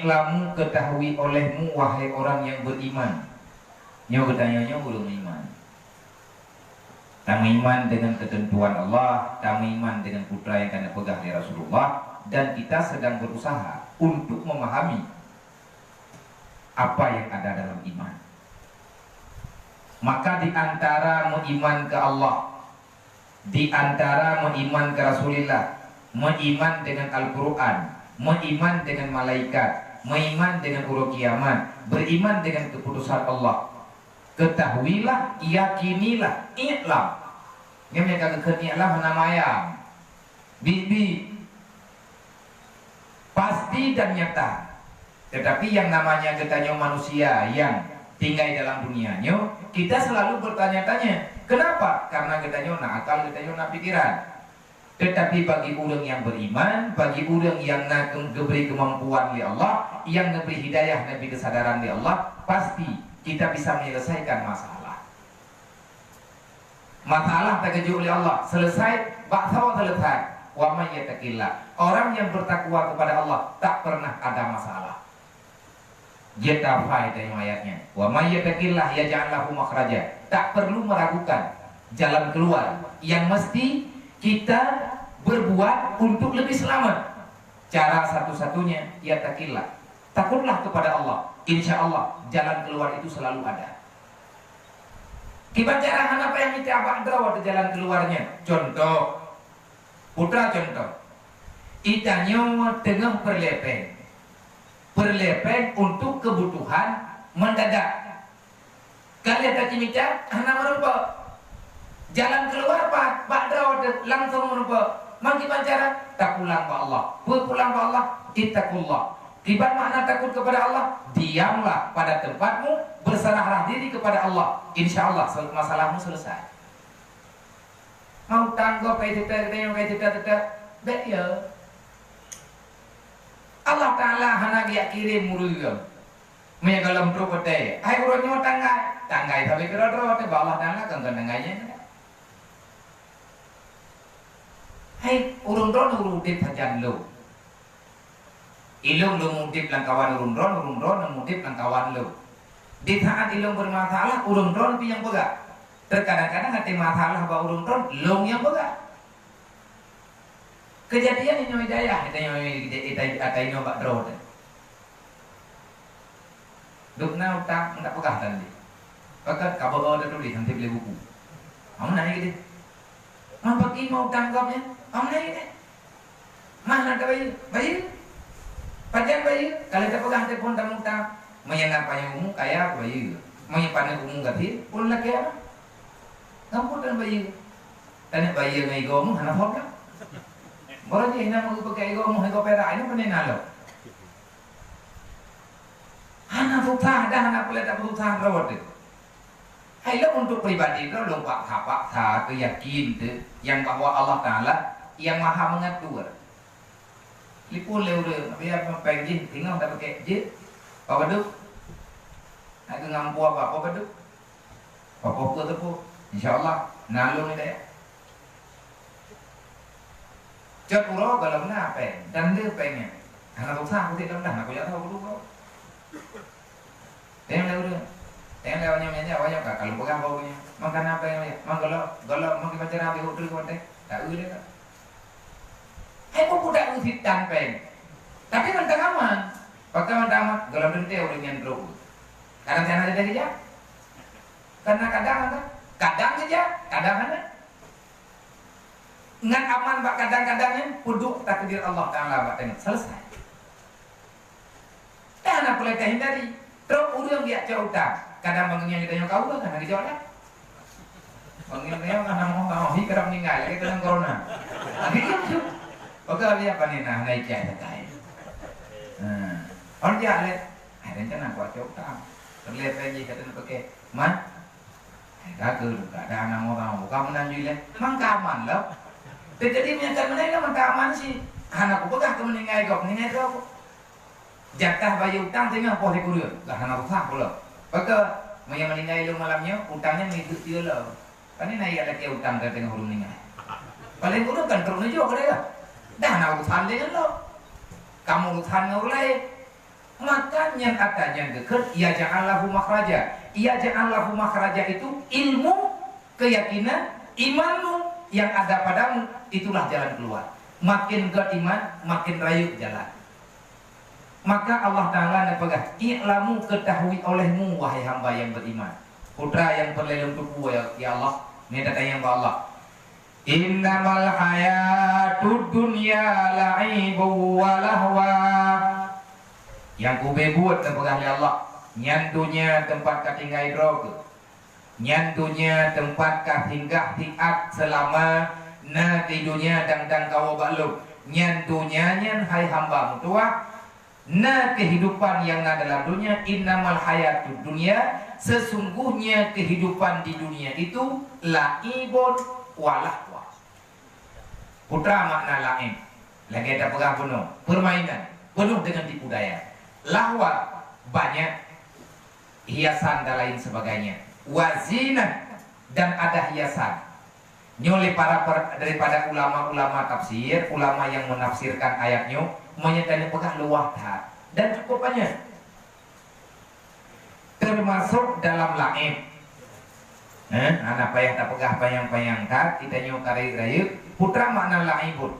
I'lamu, ketahui olehmu wahai orang yang beriman. Nyo katanya belum iman. Tamu iman dengan ketentuan Allah, tamu iman dengan putra yang kena pegang dari Rasulullah, dan kita sedang berusaha untuk memahami apa yang ada dalam iman. Maka di antara beriman ke Allah, di antara beriman ke Rasulullah, beriman dengan Al-Quran, beriman dengan malaikat, beriman dengan hari kiamat, beriman dengan keputusan Allah, ketahuilah, yakinilah, i'lam. Ini mereka kekenialah namanya bibi pasti dan nyata. Tetapi yang namanya katanya manusia yang tinggal dalam dunianya, kita selalu bertanya-tanya. Kenapa? Karena katanya nak akal, katanya nak pikiran. Tetapi bagi orang yang beriman, bagi orang yang diberi kemampuan oleh Allah, yang diberi hidayah, diberi kesadaran oleh Allah, pasti kita bisa menyelesaikan masalah. Masalah terkeju oleh Allah selesai, baksawa selesai. Wa may yattaqillah, orang yang bertakwa kepada Allah tak pernah ada masalah. Jeta faedah ayatnya. Wa may yattaqillah yaj'al lahu makhraja. Tak perlu meragukan jalan keluar yang mesti kita berbuat untuk lebih selamat. Cara satu-satunya yattaqillah. Takutlah kepada Allah. Insya Allah jalan keluar itu selalu ada. Kibacara apa yang kita abadra jalan keluarnya. Contoh, putra contoh. Itanya tengah berlepeng untuk kebutuhan mendadak. Kalian tak cimica, anak merupa jalan keluar pak drawat langsung merupa. Maki bicara tak pulang ke Allah, pulang ke Allah, ittaqullah. Kibat makna takut kepada Allah, diamlah pada tempatmu, berserahlah diri kepada Allah. Insya Allah masalahmu selesai. Mau tangguh kayak kita, bet ya. Allah Taala hana dia kirim murid. Mereka dalam prokote, hai urutnya tanggai tapi kira-kira Allah Taala kan tanggainya. Hai urun di pajan lo. Ilung lu mutip langkawan urun mutip langkawan lu. Di saat ilung bermasalah urun pi yang boga. Terkadang-kadang hati masalah ba urun long yang boga. Kejadian ini hidayah, kita nyoba drone. Dukna utang enggak pegah tadi. Pakat kabel ada tulis nanti beli buku. Kamu nanya gitu. Mau pergi mau tangkapnya? Kamu nanya gitu. Mana ada bayi? Pajan bayi, kalau kita pegang telepon tamu tak, menyenapanya umum kaya bayi, menyepannya umum gatir, pun lagi apa? Kamu dan bayi, tanya bayi yang egomu, anak hoka. Baru dia ina mau pakai egomu, ego perak ini pun nalo. Anak susah dah, anak pelet tak susah rawat itu. Hai lo untuk pribadi lo lompat apa keyakin tu, yang bahwa Allah Taala yang maha mengatur. Lipun lewat, biar pagi tinggal tak pakai je, apa duk? Nak ngampu apa duk? Apa tu tu? InsyaAllah, nalung ni dah. Cak pura kalau nak apa? Dan dia pengen. Anak usaha aku tidak dah, aku jatuh aku dulu. Tengok lewatnya macam awak kalau pegang baunya, makan apa yang macam? Kalau makan macam apa hotel kau teh, tak boleh tak? Aku budak usit tanpeng, tapi mentang aman. Pakai mentang aman, kalau berhenti orang yang teruk. Kadang jangan ada kerja, karena kadang kerja, kadang ada. Ngan aman bak kadang-kadangnya, puduk takdir Allah Taala bak tengok selesai. Dan apa boleh hindari? Terus orang dia jauh tak. Kadang bangunnya kita kau kan lagi jauh tak. Bangunnya kan mau hikarap meninggal, lagi kena corona. Lagi jauh. Oke dia apa nih nah naik jaya tay. Orang dia lihat, rencana buat coba. Terlihat lagi kata nak pakai man. Gagal juga ada anak orang bukan menanjui lihat. Mang kaman lah. Jadi menyatakan mana mang kaman sih. Anak aku pegang kemeninggal kau. Jatah bayi utang tengah boleh kurir. Lah anak rusak pula. Maka yang meninggal lu malamnya utangnya mengikut dia lah. Kan ini naik ada ke utang ke tengah hulu meninggal. Paling kurir kan terus juga dia. Dah nak urusan dengan lo. Kamu urusan dengan orang lain. Makanya katanya deket, ia ja'allahu makhraja. Ia ja'allahu makhraja itu ilmu, keyakinan, imanmu yang ada padamu, itulah jalan keluar. Makin ke iman, makin rayu jalan. Maka Allah Ta'ala nepegah, i'lamu, ketahui olehmu wahai hamba yang beriman. Putra yang berlelum tubuh ya Allah. Ini datanya yang Allah. Innamal hayatud dunya la'ibu wa lahwa. Yang kubebut nepegah ya Allah. Nyandunya tempat katinggai droga. Nyandunya tempat katinggah tiat selama na tidunya dan kawa baluk. Nyandunya nyan hai hamba mutua. Na kehidupan yang na dalam dunia, innamal hayatud dunya, sesungguhnya kehidupan di dunia itu la'ibun walahwa. Putra makna la'ib. Lagi ada pegah penuh, permainan penuh dengan tipu daya. Lahwa banyak hiasan dan lain sebagainya. Wazinah dan ada hiasan. Nyoleh daripada ulama-ulama tafsir, ulama yang menafsirkan ayatnya, menyatakan pegah luah dan cukup banyak. Termasuk dalam laib. Anak payah tak pegah payang-payang kat, kita nyokari rayu. Putra makna laibun.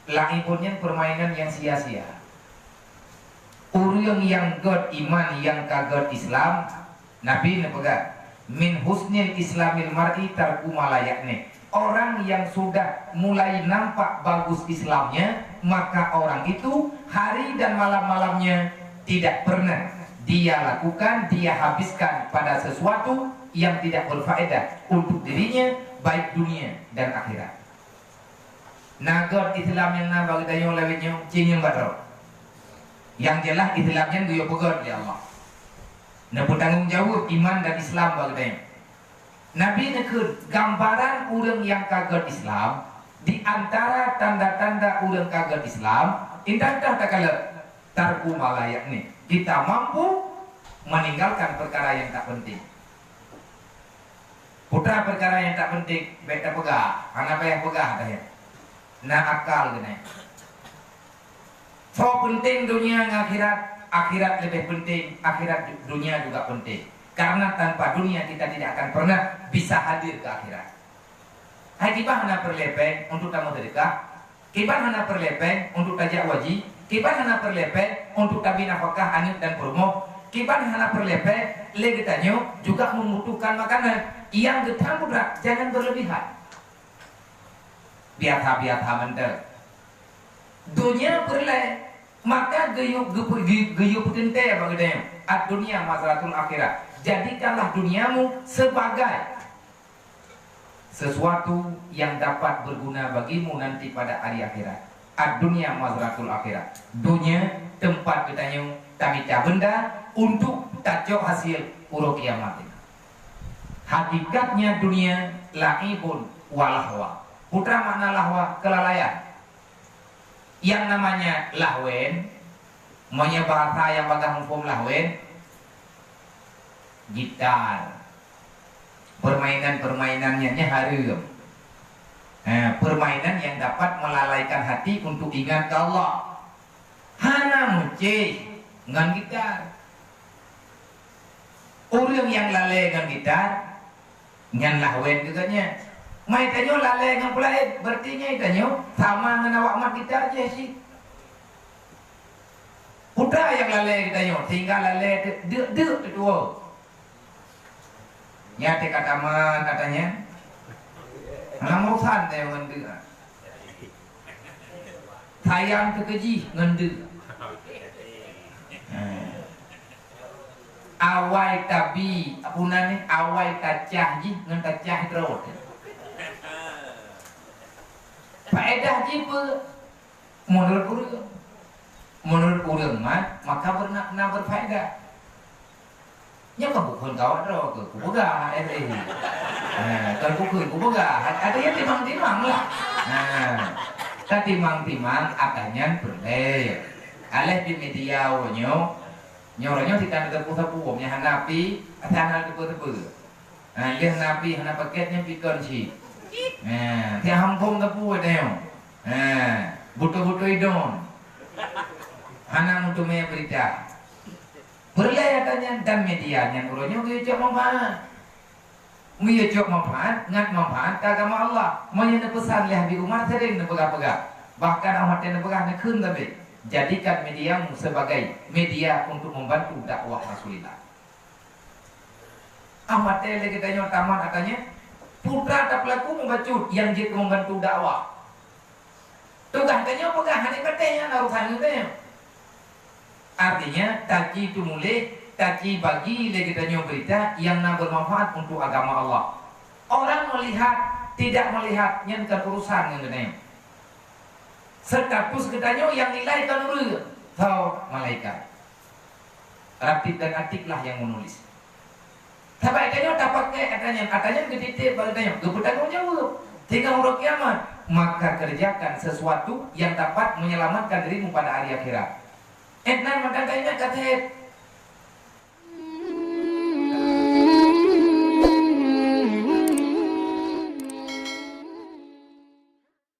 Laibunnya permainan yang sia-sia. Urang yang god iman yang kagod Islam, Nabi nepegah min husnil islamil mar'i tarku malayakne. Orang yang sudah mulai nampak bagus Islamnya, maka orang itu hari dan malam-malamnya tidak pernah dia lakukan, dia habiskan pada sesuatu yang tidak berfaedah untuk dirinya, baik dunia dan akhirat. Nagot Islam yang nabag dayo lawitnya cingin badro. Yang jelas Islamnya dia pegod ya Allah. Nah bertanggung jawab iman dan Islam bagainya. Nabi nekut gambaran orang yang kagak Islam. Di antara tanda-tanda orang kagak Islam, indah tak kala tarku malayak nih. Kita mampu meninggalkan perkara yang tak penting. Putra perkara yang tak penting, beta pegah, anak payah pegah dah ya. Nah akal gini. So penting dunia akhirat, akhirat lebih penting, akhirat dunia juga penting. Karena tanpa dunia kita tidak akan pernah bisa hadir ke akhirat. Hai kibah hana perlepeng untuk tamu sedekah, kibah hana perlepeng untuk tajak wajib, kibah hana perlepeng untuk tabi nafkah anak dan promo, kibah hana perlepeng legitanyo juga membutuhkan makanan. Yang getah mudah jangan berlebihan. Biatha mentel. Dunia berle maka geyup tente bagainya. Ad dunia masalatul akhirat. Jadikanlah duniamu sebagai sesuatu yang dapat berguna bagimu nanti pada hari akhirat. Ad-dunya mazratul akhirat. Dunia tempat kitanya tamita benda untuk tajok hasil puro kiamat. Hakikatnya dunia laibun walahwa. Putra makna lahwa kelalaian. Yang namanya lahwen, maunya bahasa yang bagang hukum lahwen, gitar. Permainan-permainannya harum. Permainan yang dapat melalaikan hati untuk ingat ke Allah. Hana muci ngan gitar. Orang yang lalai ngan gitar, ngan lahwen katanya. Mai tanyo lalai ngan pulai, berarti nya tanyo sama ngan awak mat gitar aja sih. Putra yang lalai tanyo, tinggal lalai dek kedua. Nyate kataman katanya. Anak urusan teh ngendu. Sayang kekeji ngendu. Awai tabi apunane awai kacah ji ngan kacah terus. Faedah ji menurut urang maka berfaedah. Nya bukan kau ada ke kuboga kalau bukan kuboga ada yang timang-timang lah. Nah timang-timang akanya berleh aleh di media nyornya kita ada pusa-pusa nya hanapi ada tepu-tepu. Lihat napi hana paketnya pikon sih. Dia hampung tepu deh. Butuh-butuh idon. Hana untuk me berita. Berlay katanya dan medianya urunya ngejok manfaat. Ngejok manfaat, ngat manfaat agama Allah. Menyentuh pesan leh di Umar sering nepegah-pegah. Bahkan awak yang nepegah nekun tapi jadikan mediamu sebagai media untuk membantu dakwah Rasulullah. Ahmad tele kita taman katanya putra tak pelaku membacut yang jika membantu dakwah. Tugas katanya pegahan katanya naruhan katanya. Artinya taki itu mulai taki bagi kita berita yang bermanfaat untuk agama Allah. Orang melihat tidak melihat yang bukan urusan yang katanya. Status katanya yang nilai kan urus tahu malaikat. Ratib dan atiklah yang menulis. Tapi katanya dapat katanya gede katanya bertanggung jawab. Tinggal urut kiamat maka kerjakan sesuatu yang dapat menyelamatkan dirimu pada hari akhirat. Etnan maka kayaknya kata